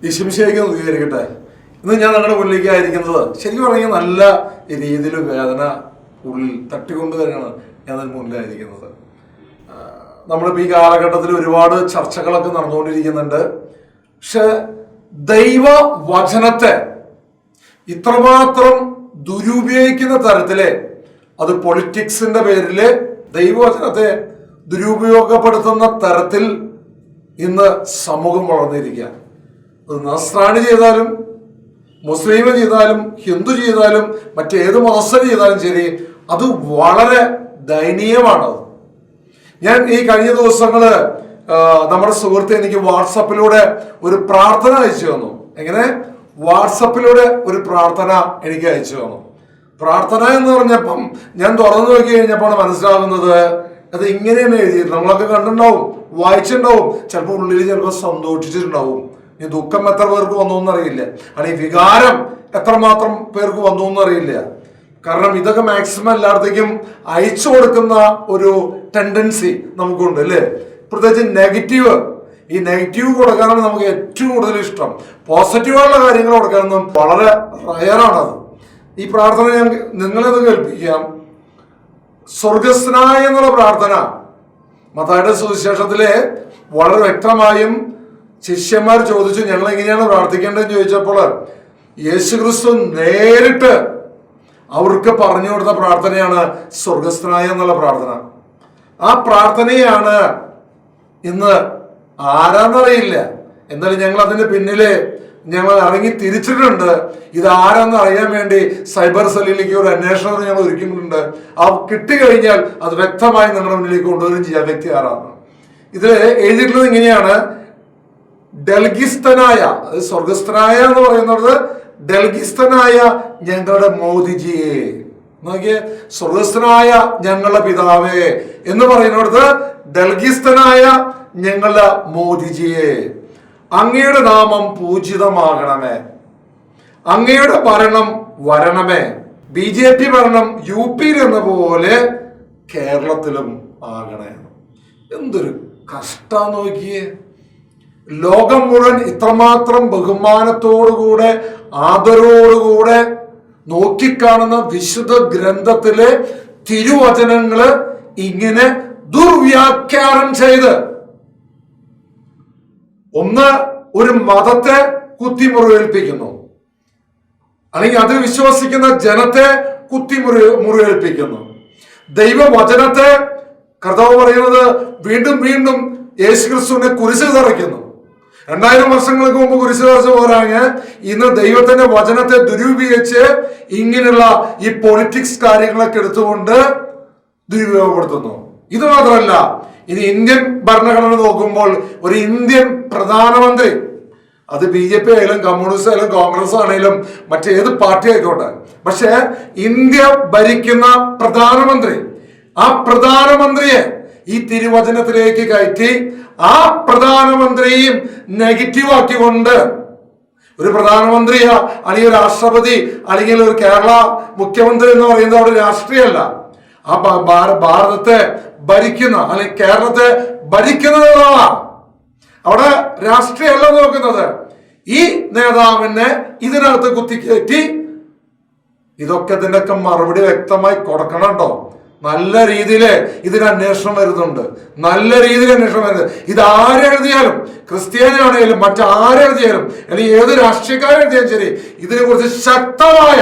ഈശംശയ്ക്ക് സ്വീകരിക്കട്ടെ. ഇന്ന് ഞാൻ നിങ്ങളുടെ മുന്നിലേക്ക് ആയിരിക്കുന്നത് ശരിക്കും പറഞ്ഞാൽ നല്ല രീതിയിൽ വേദന ഉള്ളിൽ തട്ടിക്കൊണ്ട് തന്നെയാണ് ഞാൻ അതിന് മുന്നിലായിരിക്കുന്നത്. നമ്മളിപ്പോൾ ഈ കാലഘട്ടത്തിൽ ഒരുപാട് ചർച്ചകളൊക്കെ നടന്നുകൊണ്ടിരിക്കുന്നുണ്ട്. പക്ഷെ ദൈവവചനത്തെ ഇത്രമാത്രം ദുരുപയോഗിക്കുന്ന തരത്തില്, അത് പൊളിറ്റിക്സിന്റെ പേരില് ദൈവവചനത്തെ ദുരുപയോഗപ്പെടുത്തുന്ന തരത്തിൽ ഇന്ന് സമൂഹം വളർന്നിരിക്കുക. അത് നസ്രാണി ചെയ്താലും മുസ്ലിം ചെയ്താലും ഹിന്ദു ചെയ്താലും മറ്റേത് മതസ്ഥര് ചെയ്താലും ശരി, അത് വളരെ ദയനീയമാണ്. ഞാൻ ഈ കഴിഞ്ഞ ദിവസങ്ങള് നമ്മുടെ സുഹൃത്ത് എനിക്ക് വാട്സപ്പിലൂടെ ഒരു പ്രാർത്ഥന അയച്ചു തന്നു. എങ്ങനെ? വാട്സപ്പിലൂടെ ഒരു പ്രാർത്ഥന എനിക്ക് അയച്ചു തന്നു. പ്രാർത്ഥന എന്ന് പറഞ്ഞപ്പം ഞാൻ തുറന്നു നോക്കി കഴിഞ്ഞപ്പോൾ മനസ്സിലാകുന്നത് അത് ഇങ്ങനെയാണ് എഴുതിയത്. നമ്മളൊക്കെ കണ്ടിട്ടുണ്ടാവും, വായിച്ചിട്ടുണ്ടാവും, ചിലപ്പോൾ ഉള്ളിൽ ചിലപ്പോൾ സന്തോഷിച്ചിട്ടുണ്ടാവും. ഈ ദുഃഖം എത്ര പേർക്ക് വന്നു എന്നറിയില്ല, അല്ലെങ്കിൽ വികാരം എത്രമാത്രം പേർക്ക് വന്നു എന്നറിയില്ല. കാരണം ഇതൊക്കെ മാക്സിമം എല്ലായിടത്തേക്കും അയച്ചു കൊടുക്കുന്ന ഒരു ടെൻഡൻസി നമുക്കുണ്ട് അല്ലേ? പ്രത്യേകിച്ച് നെഗറ്റീവ്. ഈ നെഗറ്റീവ് കൊടുക്കാനാണ് നമുക്ക് ഏറ്റവും കൂടുതൽ ഇഷ്ടം. പോസിറ്റീവായുള്ള കാര്യങ്ങൾ കൊടുക്കാനൊന്നും വളരെ റയറാണത്. ഈ പ്രാർത്ഥന ഞാൻ നിങ്ങളത് കേൾപ്പിക്കാം. സ്വർഗസ്നായ എന്നുള്ള പ്രാർത്ഥന മത്തായിയുടെ സുവിശേഷത്തിലെ വളരെ വ്യക്തമായും ശിഷ്യന്മാർ ചോദിച്ചു, ഞങ്ങൾ എങ്ങനെയാണ് പ്രാർത്ഥിക്കേണ്ടതെന്ന് ചോദിച്ചപ്പോൾ യേശുക്രിസ്തു നേരിട്ട് അവർക്ക് പറഞ്ഞു കൊടുത്ത പ്രാർത്ഥനയാണ് സ്വർഗസ്ഥനായ എന്നുള്ള പ്രാർത്ഥന. ആ പ്രാർത്ഥനയാണ് ഇന്ന് ആരാന്നറിയില്ല, എന്നാലും ഞങ്ങൾ അതിന്റെ പിന്നില് ഞങ്ങൾ ഇറങ്ങി തിരിച്ചിട്ടുണ്ട്. ഇത് ആരാന്ന് അറിയാൻ വേണ്ടി സൈബർ സെല്ലിലേക്ക് ഒരു അന്വേഷണം ഞങ്ങൾ ഒരുക്കിയിട്ടുണ്ട്. ആ കിട്ടിക്കഴിഞ്ഞാൽ അത് വ്യക്തമായി നിങ്ങളുടെ മുന്നിലേക്ക് കൊണ്ടുവരും ചെയ്യാൻ വ്യക്തി ആരാണ്. ഇതിൽ എഴുതിയിട്ടുള്ളത് ഇങ്ങനെയാണ്: ഡൽഗിസ്തനായ, അത് സ്വർഗസ്ഥനായ എന്ന് പറയുന്നത് ഡൽഗിസ്തനായ ഞങ്ങളുടെ മോദിജിയെ. നോക്കിയേ, സ്വർഗസ്ഥനായ ഞങ്ങളുടെ പിതാവേ എന്ന് പറയുന്നിടത്ത് ഡൽഗിസ്തനായ ഞങ്ങളുടെ മോദിജിയെ, അങ്ങയുടെ നാമം പൂജിതമാകണമേ, അങ്ങയുടെ ഭരണം വരണമേ, BJP ഭരണം UP എന്ന പോലെ കേരളത്തിലും ആകണേ. എന്തൊരു കഷ്ടാ നോക്കിയേ. ലോകം മുഴുവൻ ഇത്രമാത്രം ബഹുമാനത്തോടുകൂടെ ആദരവോടുകൂടെ നോക്കിക്കാണുന്ന വിശുദ്ധ ഗ്രന്ഥത്തിലെ തിരുവചനങ്ങള് ഇങ്ങനെ ദുർവ്യാഖ്യാനം ചെയ്ത് ഒന്ന് ഒരു മതത്തെ കുത്തിമുറിവേൽപ്പിക്കുന്നു, അല്ലെങ്കിൽ അത് വിശ്വസിക്കുന്ന ജനത്തെ കുത്തിമുറിവേൽപ്പിക്കുന്നു. ദൈവവചനത്തെ കർത്താവ് പറയുന്നത് വീണ്ടും വീണ്ടും യേശുക്രിസ്തുവിനെ കുരിശിൽ തറയ്ക്കുന്നു. 2000 വർഷങ്ങൾക്ക് മുമ്പ് കുരിശിൽ തറച്ച പോരാഞ്ഞ് ഇന്ന് ദൈവത്തിന്റെ വചനത്തെ ദുരുപയോഗിച്ച് ഇങ്ങനെയുള്ള ഈ പൊളിറ്റിക്സ് കാര്യങ്ങളൊക്കെ എടുത്തുകൊണ്ട് ദുരുപയോഗപ്പെടുത്തുന്നു. ഇത് മാത്രമല്ല, ഇനി ഇന്ത്യൻ ഭരണഘടന നോക്കുമ്പോൾ ഒരു ഇന്ത്യൻ പ്രധാനമന്ത്രി, അത് BJP ആയാലും കമ്മ്യൂണിസ്റ്റ് ആയാലും കോൺഗ്രസ് ആണെങ്കിലും മറ്റേത് പാർട്ടി ആയിക്കോട്ടെ, പക്ഷെ ഇന്ത്യ ഭരിക്കുന്ന പ്രധാനമന്ത്രി, ആ പ്രധാനമന്ത്രിയെ ഈ തിരുവചനത്തിലേക്ക് കയറ്റി ആ പ്രധാനമന്ത്രിയും നെഗറ്റീവ് ആക്കിക്കൊണ്ട്, ഒരു പ്രധാനമന്ത്രി അല്ലെങ്കിൽ ഒരു രാഷ്ട്രപതി അല്ലെങ്കിൽ ഒരു കേരള മുഖ്യമന്ത്രി എന്ന് പറയുന്നത് അവിടെ രാഷ്ട്രീയമല്ല. ആ ഭാരതത്തെ ഭരിക്കുന്ന അല്ലെങ്കിൽ കേരളത്തെ ഭരിക്കുന്നതാണ്. അവിടെ രാഷ്ട്രീയമല്ല നോക്കുന്നത്. ഈ നേതാവിനെ ഇതിനകത്ത് കുത്തിക്കയറ്റി ഇതൊക്കെ ഇതിൻ്റെയൊക്കെ മറുപടി വ്യക്തമായി കൊടുക്കണുണ്ടോ? നല്ല രീതിയിൽ ഇതിന് അന്വേഷണം വരുന്നുണ്ട്. നല്ല രീതിയിൽ അന്വേഷണം വരുന്നത്. ഇത് ആരെഴുതിയാലും, ക്രിസ്ത്യാനിയാണെങ്കിലും മറ്റാരെഴുതിയാലും അല്ലെങ്കിൽ ഏത് രാഷ്ട്രീയക്കാരെഴുതിയാലും ശരി, ഇതിനെ കുറിച്ച് ശക്തമായ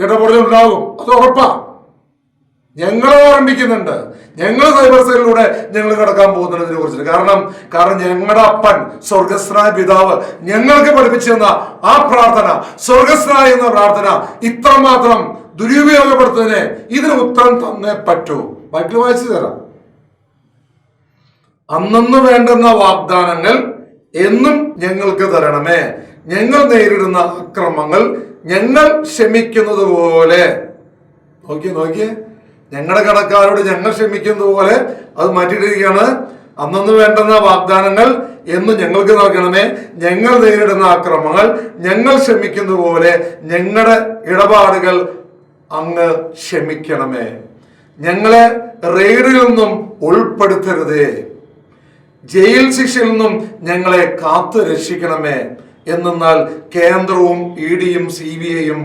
ഇടപെടൽ ഉണ്ടാകും. അത് ഉറപ്പാ. ഞങ്ങൾ ഓർമ്മിക്കുന്നുണ്ട്. ഞങ്ങൾ സൈബർ സെല്ലിലൂടെ ഞങ്ങൾ കിടക്കാൻ പോകുന്നത് ഇതിനെ കുറിച്ചിട്ട്. കാരണം ഞങ്ങളുടെ അപ്പൻ സ്വർഗസ്നായ പിതാവ് ഞങ്ങൾക്ക് പഠിപ്പിച്ചു തന്ന ആ പ്രാർത്ഥന, സ്വർഗസ്നായ എന്ന പ്രാർത്ഥന ഇത്രമാത്രം ദുരുപയോഗപ്പെടുത്തുന്നതിന് ഇതിന് ഉത്തരം തന്നേ പറ്റൂ. ബൈബിൾ വായിച്ചു തരാം. അന്നു വേണ്ടുന്ന വാഗ്ദാനങ്ങൾ എന്നും ഞങ്ങൾക്ക് തരണമേ, ഞങ്ങൾ നേരിടുന്ന അക്രമങ്ങൾ ഞങ്ങൾ ക്ഷമിക്കുന്നത് പോലെ. നോക്കിയേ, ഞങ്ങളുടെ കടക്കാരോട് ഞങ്ങൾ ക്ഷമിക്കുന്നത് പോലെ അത് മാറ്റിയിട്ടിരിക്കുകയാണ്. അന്നു വേണ്ടുന്ന വാഗ്ദാനങ്ങൾ എന്നും ഞങ്ങൾക്ക് നൽകണമേ, ഞങ്ങൾ നേരിടുന്ന അക്രമങ്ങൾ ഞങ്ങൾ ക്ഷമിക്കുന്നത് പോലെ ഞങ്ങളുടെ ഇടപാടുകൾ അങ്ങ് ക്ഷമിക്കണമേ, ഞങ്ങളെ റെയ്ഡിൽ നിന്നും ഉൾപ്പെടുത്തരുതേ, ജയിൽ ശിക്ഷയിൽ നിന്നും ഞങ്ങളെ കാത്തു രക്ഷിക്കണമേ എന്നാൽ കേന്ദ്രവും EDയും CBIയും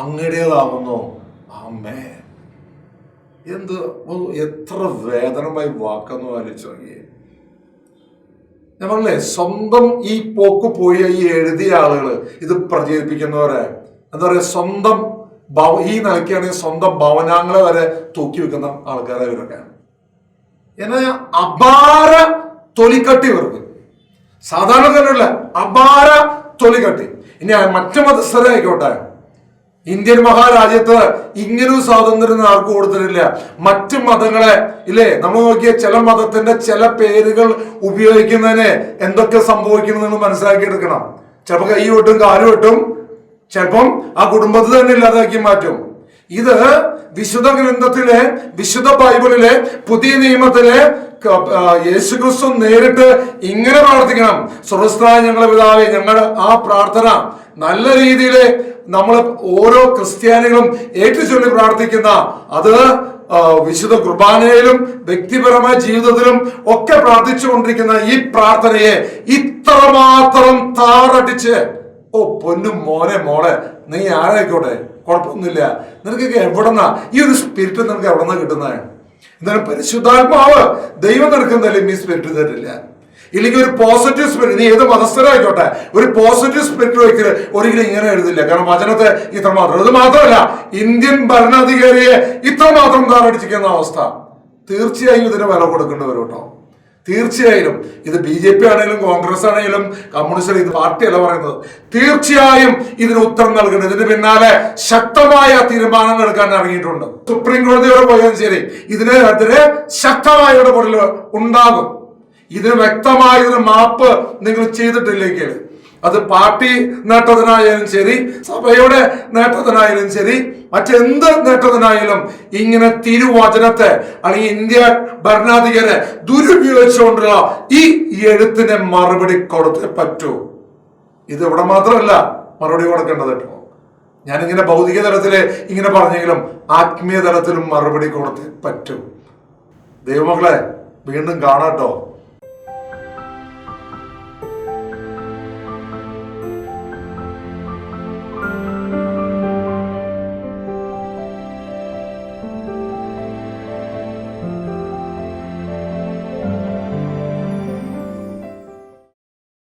അങ്ങയുടേതാകുന്നു. ആമേൻ. എത്ര വേദനമായി വാക്കെന്ന് വലിച്ചു. ഞാൻ പറഞ്ഞേ, സ്വന്തം ഈ പോക്ക് പോയി ഈ എഴുതിയ ആളുകൾ, ഇത് പ്രചരിപ്പിക്കുന്നവരെ എന്താ പറയാ, സ്വന്തം ഈ നിലയ്ക്കാണെങ്കിൽ സ്വന്തം ഭവനാങ്ങളെ വരെ തൂക്കി വെക്കുന്ന ആൾക്കാരെ ഇവരൊക്കെ. എന്നാ അപാര തൊലിക്കട്ടി ഇവർക്ക്, സാധാരണ തന്നെയല്ല, അപാര തൊലിക്കട്ടി. ഇനി മറ്റു മതസ്ഥരായിക്കോട്ടെ, ഇന്ത്യൻ മഹാരാജ്യത്ത് ഇങ്ങനൊരു സ്വാതന്ത്ര്യം ആർക്കും കൊടുത്തിട്ടില്ല. മറ്റു മതങ്ങളെ ഇല്ലേ, നമ്മൾ നോക്കിയ ചില മതത്തിന്റെ ചില പേരുകൾ ഉപയോഗിക്കുന്നതിന് എന്തൊക്കെ സംഭവിക്കുന്നു മനസ്സിലാക്കിയെടുക്കണം. ചിലപ്പോൾ കൈ വെട്ടും കാല് വെട്ടും, ചിലപ്പം ആ കുടുംബത്തെ തന്നെ ഇല്ലാതാക്കി മാറ്റും. ഇത് വിശുദ്ധ ഗ്രന്ഥത്തിലെ, വിശുദ്ധ ബൈബിളിലെ, പുതിയ നിയമത്തിലെ യേശുക്രിസ്തു നേരിട്ട് ഇങ്ങനെ പ്രാർത്ഥിക്കണം. സ്വർഗ്ഗസ്ഥനായ ഞങ്ങളുടെ പിതാവേ, ഞങ്ങൾ ആ പ്രാർത്ഥന നല്ല രീതിയിൽ നമ്മൾ ഓരോ ക്രിസ്ത്യാനികളും ഏറ്റുചൊല്ലി പ്രാർത്ഥിക്കുന്ന, അത് വിശുദ്ധ കുർബാനയിലും വ്യക്തിപരമായ ജീവിതത്തിലും ഒക്കെ പ്രാർത്ഥിച്ചുകൊണ്ടിരിക്കുന്ന ഈ പ്രാർത്ഥനയെ ഇത്രമാത്രം താറടിച്ച്, ഓ പൊന്നും മോനെ മോളെ, നീ ആരായിക്കോട്ടെ കുഴപ്പമൊന്നുമില്ല, നിനക്കൊക്കെ എവിടെന്നാ ഈ ഒരു സ്പിരിറ്റ് നിനക്ക് എവിടെന്നാ കിട്ടുന്നത്? എന്നാലും പരിശുദ്ധാത്മാവ് ദൈവം നിനക്കെന്തായാലും ഈ സ്പിരിറ്റ് തരില്ല. ഇല്ലെങ്കിൽ ഒരു പോസിറ്റീവ് സ്പിരിറ്റ്, നീ ഏത് മതസ്ഥരായിക്കോട്ടെ, ഒരു പോസിറ്റീവ് സ്പിരിറ്റ് വയ്ക്കല് ഒരിക്കലും ഇങ്ങനെ എഴുതില്ല. കാരണം വചനത്തെ ഇത്രമാത്രം, ഇത് മാത്രമല്ല ഇന്ത്യൻ ഭരണാധികാരിയെ ഇത്രമാത്രം താറടിച്ചിരിക്കുന്ന അവസ്ഥ. തീർച്ചയായും ഇതിന് വില കൊടുക്കേണ്ടി വരും കേട്ടോ, തീർച്ചയായും. ഇത് BJP ആണെങ്കിലും കോൺഗ്രസ് ആണെങ്കിലും കമ്മ്യൂണിസ്റ്റ്, ഇത് പാർട്ടിയല്ല പറയുന്നത്. തീർച്ചയായും ഇതിന് ഉത്തരം നൽകണം. ഇതിന് പിന്നാലെ ശക്തമായ തീരുമാനങ്ങൾ എടുക്കാൻ ഇറങ്ങിയിട്ടുണ്ട്. സുപ്രീം കോടതിയോട് പോയാലും ശരി, ഇതിനെതിരെ ശക്തമായ ഇടപെടൽ ഉണ്ടാകും. ഇതിന് വ്യക്തമായ ഒരു മാപ്പ് നിങ്ങൾ ചെയ്തിട്ടില്ലെങ്കിൽ, അത് പാർട്ടി നേട്ടത്തിനായാലും ശരി, സഭയുടെ നേട്ടത്തിനായാലും ശരി, മറ്റെന്ത് നേട്ടത്തിനായാലും ഇങ്ങനെ തിരുവചനത്തെ അല്ലെങ്കിൽ ഇന്ത്യ ഭരണാധികാരെ ദുരുപയോഗിച്ചുകൊണ്ടുള്ള ഈ എഴുത്തിന് മറുപടി കൊടുത്തേ പറ്റൂ. ഇത് ഇവിടെ മാത്രമല്ല മറുപടി കൊടുക്കേണ്ടത് കേട്ടോ. ഞാനിങ്ങനെ ഭൗതിക തലത്തില് ഇങ്ങനെ പറഞ്ഞെങ്കിലും ആത്മീയ തലത്തിലും മറുപടി കൊടുത്തേ പറ്റൂ. ദൈവമക്കളെ, വീണ്ടും കാണാട്ടോ.